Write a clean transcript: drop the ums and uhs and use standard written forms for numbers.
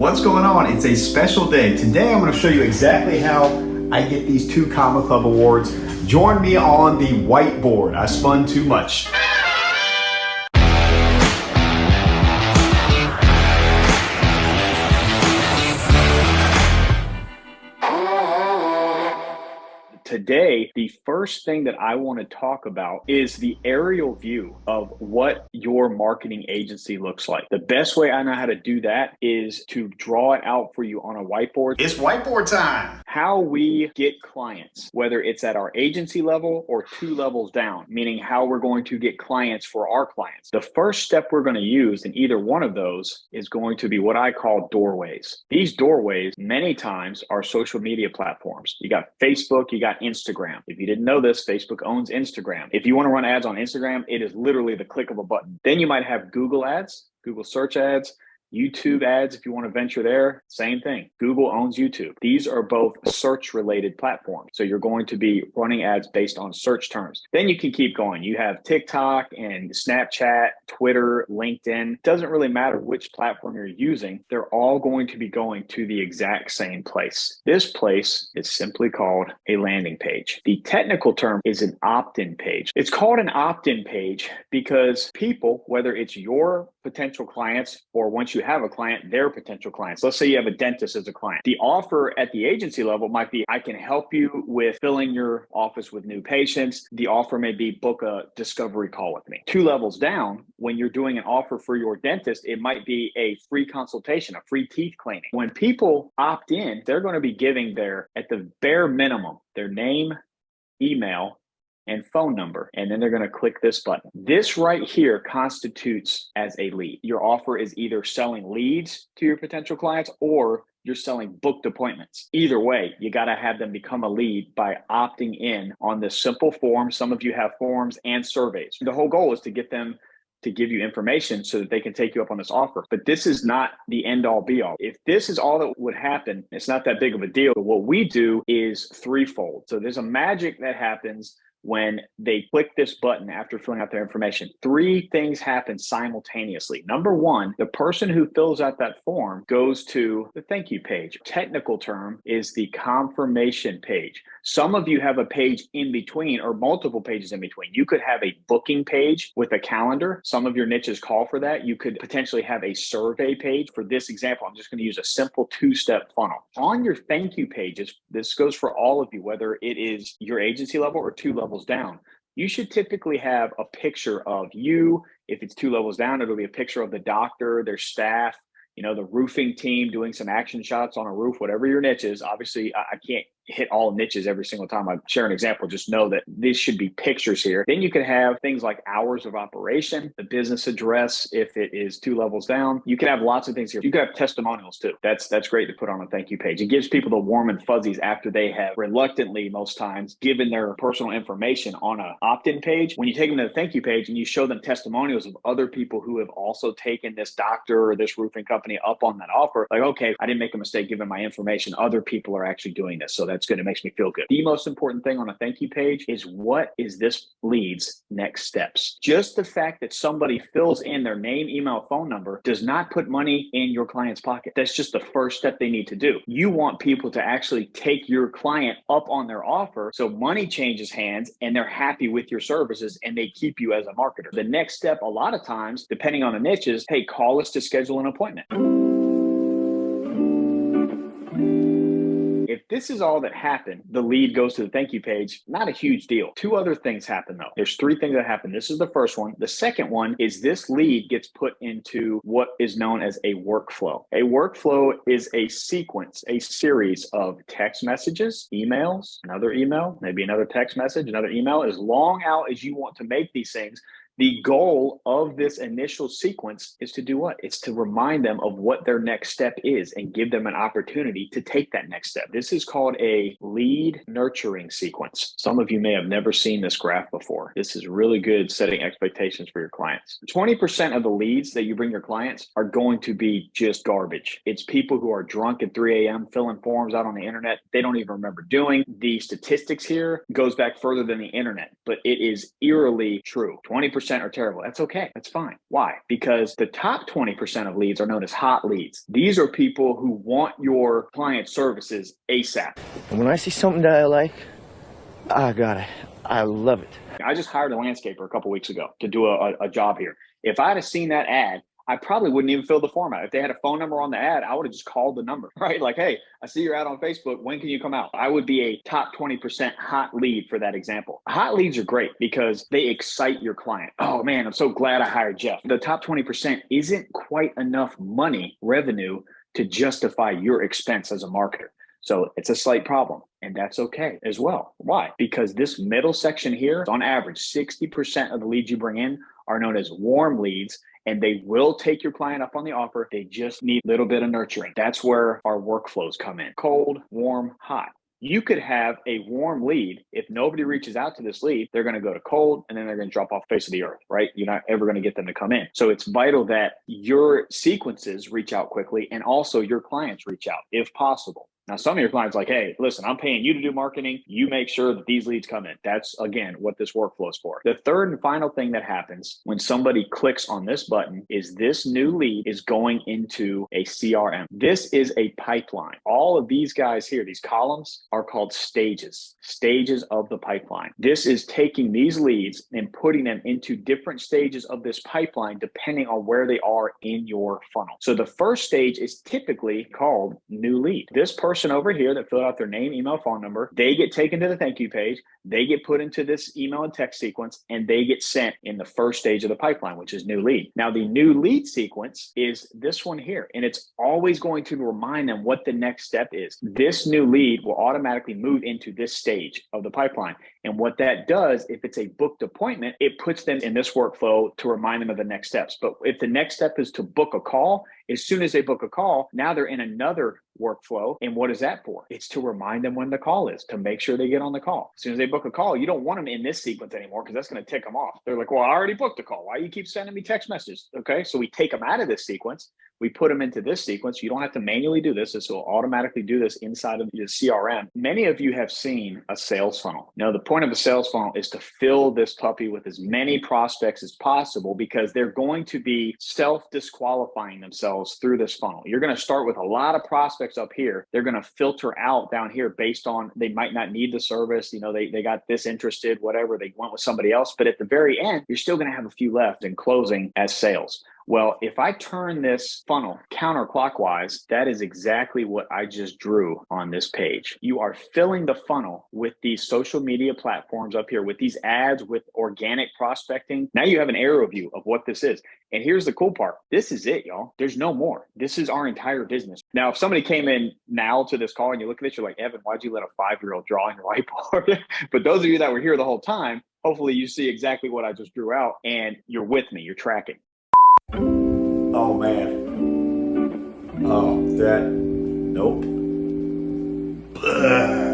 What's going on? It's a special day. Today I'm going to show you exactly how I get these 2 Comma Club awards. Join me on the whiteboard. I spun too much. Today, the first thing that I want to talk about is the aerial view of what your marketing agency looks like. The best way I know how to do that is to draw it out for you on a whiteboard. It's whiteboard time. How we get clients, whether it's at our agency level or 2 levels down, meaning how we're going to get clients for our clients. The first step we're going to use in either one of those is going to be what I call doorways. These doorways many times are social media platforms. You got Facebook, you got Instagram. If you didn't know this, Facebook owns Instagram. If you want to run ads on Instagram, it is literally the click of a button. Then you might have Google ads, Google search ads, YouTube ads, if you want to venture there, same thing. Google owns YouTube. These are both search-related platforms. So you're going to be running ads based on search terms. Then you can keep going. You have TikTok and Snapchat, Twitter, LinkedIn. Doesn't really matter which platform you're using. They're all going to be going to the exact same place. This place is simply called a landing page. The technical term is an opt-in page. It's called an opt-in page because people, whether it's your potential clients or once you have a client, their potential clients. Let's say you have a dentist as a client. The offer at the agency level might be, I can help you with filling your office with new patients. The offer may be book a discovery call with me. 2 levels down, when you're doing an offer for your dentist, it might be a free consultation, a free teeth cleaning. When people opt in, they're going to be giving at the bare minimum, their name, email, and phone number, and then they're going to click this button. This right here constitutes as a lead. Your offer is either selling leads to your potential clients or you're selling booked appointments. Either way, you got to have them become a lead by opting in on this simple form. Some of you have forms and surveys. The whole goal is to get them to give you information so that they can take you up on this offer. But this is not the end all be all. If this is all that would happen, it's not that big of a deal. What we do is threefold. So there's a magic that happens when they click this button after filling out their information. 3 things happen simultaneously. Number 1, the person who fills out that form goes to the thank you page. Technical term is the confirmation page. Some of you have a page in between or multiple pages in between. You could have a booking page with a calendar. Some of your niches call for that. You could potentially have a survey page. For this example, I'm just going to use a simple 2-step funnel. On your thank you pages, this goes for all of you, whether it is your agency level or 2 levels down. You should typically have a picture of you. If it's 2 levels down, it'll be a picture of the doctor, their staff, the roofing team doing some action shots on a roof, whatever your niche is. Obviously, I can't hit all niches every single time I share an example. Just know that these should be pictures here. Then you can have things like hours of operation, the business address, if it is 2 levels down. You can have lots of things here. You can have testimonials too. That's great to put on a thank you page. It gives people the warm and fuzzies after they have reluctantly, most times, given their personal information on an opt-in page. When you take them to the thank you page and you show them testimonials of other people who have also taken this doctor or this roofing company up on that offer, like, okay, I didn't make a mistake giving my information. Other people are actually doing this. So that's good. It makes me feel good. The most important thing on a thank you page is, what is this lead's next steps? Just the fact that somebody fills in their name, email, phone number does not put money in your client's pocket. That's just the first step they need to do. You want people to actually take your client up on their offer so money changes hands and they're happy with your services and they keep you as a marketer. The next step, a lot of times, depending on the niche, is, hey, call us to schedule an appointment. If this is all that happened, the lead goes to the thank you page, not a huge deal. 2 other things happen though. There's 3 things that happen. This is the first one. The second one is this lead gets put into what is known as a workflow. A workflow is a sequence, a series of text messages, emails, another email, maybe another text message, another email. As long out as you want to make these things, the goal of this initial sequence is to do what? It's to remind them of what their next step is and give them an opportunity to take that next step. This is called a lead nurturing sequence. Some of you may have never seen this graph before. This is really good setting expectations for your clients. 20% of the leads that you bring your clients are going to be just garbage. It's people who are drunk at 3 a.m. filling forms out on the internet they don't even remember doing. The statistics here goes back further than the internet, but it is eerily true. 20% 20% are terrible. That's okay. That's fine. Why? Because the top 20% of leads are known as hot leads. These are people who want your client services ASAP. And when I see something that I like, I got it. I love it. I just hired a landscaper a couple weeks ago to do a job here. If I'd have seen that ad, I probably wouldn't even fill the form out. If they had a phone number on the ad, I would have just called the number, right? Like, hey, I see your ad on Facebook. When can you come out? I would be a top 20% hot lead for that example. Hot leads are great because they excite your client. Oh man, I'm so glad I hired Jeff. The top 20% isn't quite enough money, revenue, to justify your expense as a marketer. So it's a slight problem, and that's okay as well. Why? Because this middle section here, on average, 60% of the leads you bring in are known as warm leads, and they will take your client up on the offer. They just need a little bit of nurturing. That's where our workflows come in. Cold, warm, hot. You could have a warm lead. If nobody reaches out to this lead, they're going to go to cold and then they're going to drop off the face of the earth, right? You're not ever going to get them to come in. So it's vital that your sequences reach out quickly and also your clients reach out if possible. Now, some of your clients are like, hey, listen, I'm paying you to do marketing. You make sure that these leads come in. That's, again, what this workflow is for. The third and final thing that happens when somebody clicks on this button is this new lead is going into a CRM. This is a pipeline. All of these guys here, these columns are called stages of the pipeline. This is taking these leads and putting them into different stages of this pipeline depending on where they are in your funnel. So the first stage is typically called new lead. This person over here that filled out their name, email, phone number, they get taken to the thank you page, they get put into this email and text sequence, and they get sent in the first stage of the pipeline, which is new lead. Now, the new lead sequence is this one here, and it's always going to remind them what the next step is. This new lead will automatically move into this stage of the pipeline. And what that does, if it's a booked appointment, it puts them in this workflow to remind them of the next steps. But if the next step is to book a call, as soon as they book a call, now they're in another workflow. And what is that for? It's to remind them when the call is, to make sure they get on the call. As soon as they book a call, you don't want them in this sequence anymore because that's going to tick them off. They're like, well, I already booked a call. Why do you keep sending me text messages? Okay, so we take them out of this sequence. We put them into this sequence. You don't have to manually do this. This will automatically do this inside of the CRM. Many of you have seen a sales funnel. Now, the point of a sales funnel is to fill this puppy with as many prospects as possible because they're going to be self-disqualifying themselves through this funnel. You're going to start with a lot of prospects up here. They're going to filter out down here based on they might not need the service. You know, they got disinterested, whatever. They went with somebody else. But at the very end, you're still going to have a few left in closing as sales. Well, if I turn this funnel counterclockwise, that is exactly what I just drew on this page. You are filling the funnel with these social media platforms up here, with these ads, with organic prospecting. Now you have an aerial view of what this is. And here's the cool part. This is it, y'all. There's no more. This is our entire business. Now, if somebody came in now to this call and you look at this, you're like, Evan, why'd you let a 5-year-old draw on your whiteboard? But those of you that were here the whole time, hopefully you see exactly what I just drew out and you're with me, you're tracking. Oh man. Oh, that. Nope. Ugh.